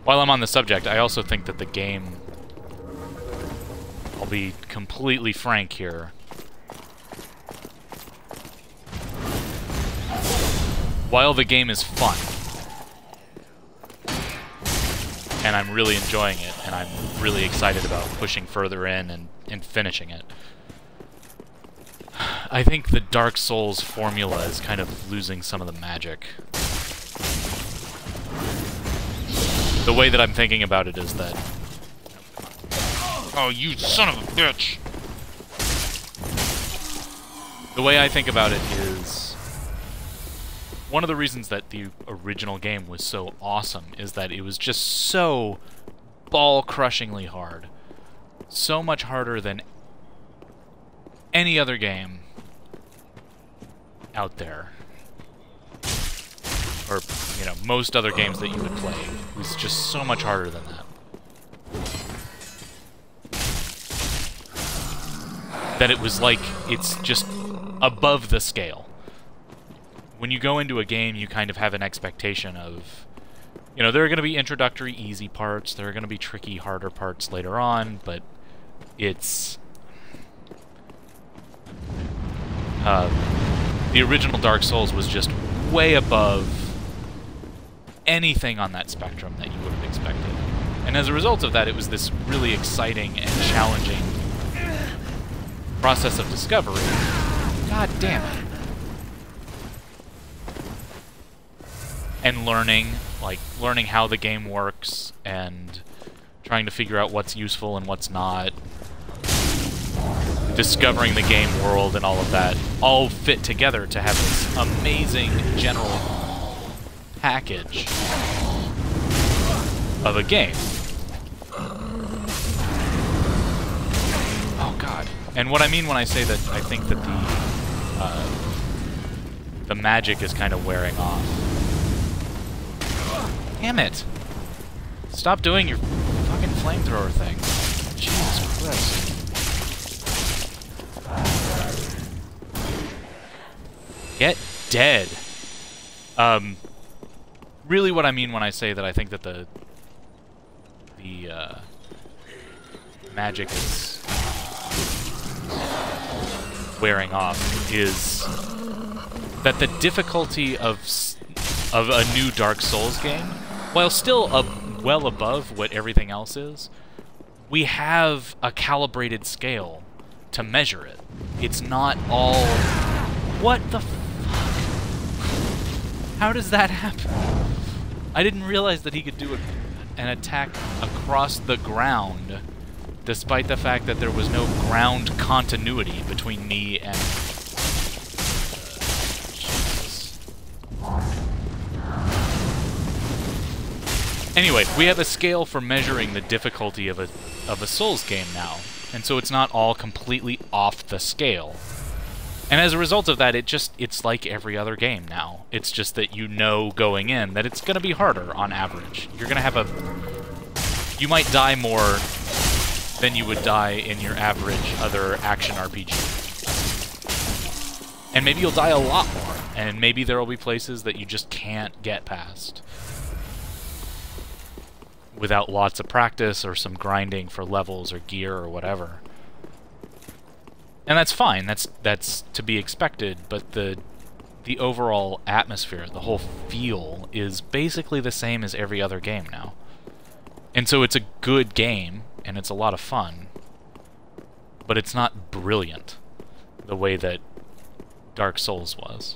While I'm on the subject, I also think that the game... I'll be completely frank here. While the game is fun, and I'm really enjoying it, and I'm really excited about pushing further in and finishing it, I think the Dark Souls formula is kind of losing some of the magic. The way that I'm thinking about it is that... Oh, you son of a bitch! The way I think about it is... One of the reasons that the original game was so awesome is that it was just so ball-crushingly hard. So much harder than any other game out there. Or, you know, most other games that you would play. It was just so much harder than that. That it was like, it's just above the scale. When you go into a game, you kind of have an expectation of, you know, there are going to be introductory easy parts, there are going to be tricky, harder parts later on, but it's... the original Dark Souls was just way above anything on that spectrum that you would have expected. And as a result of that, it was this really exciting and challenging process of discovery. God damn it. And learning how the game works, and trying to figure out what's useful and what's not. Discovering the game world and all of that, all fit together to have this amazing general package of a game. Oh god. And what I mean when I say that I think that the magic is kind of wearing off. Damn it! Stop doing your fucking flamethrower thing. Jesus Christ. Get dead. Really what I mean when I say that I think that the magic is wearing off is that the difficulty of a new Dark Souls game, while still well above what everything else is, we have a calibrated scale to measure it. It's not all... What the fuck? How does that happen? I didn't realize that he could do an attack across the ground, despite the fact that there was no ground continuity between me and... Anyway, we have a scale for measuring the difficulty of a Souls game now, and so it's not all completely off the scale. And as a result of that, it's like every other game now. It's just that you know going in that it's going to be harder on average. You're going to have you might die more than you would die in your average other action RPG. And maybe you'll die a lot more, and maybe there will be places that you just can't get past without lots of practice or some grinding for levels or gear or whatever. And that's fine, that's to be expected, but the overall atmosphere, the whole feel, is basically the same as every other game now. And so it's a good game, and it's a lot of fun, but it's not brilliant the way that Dark Souls was.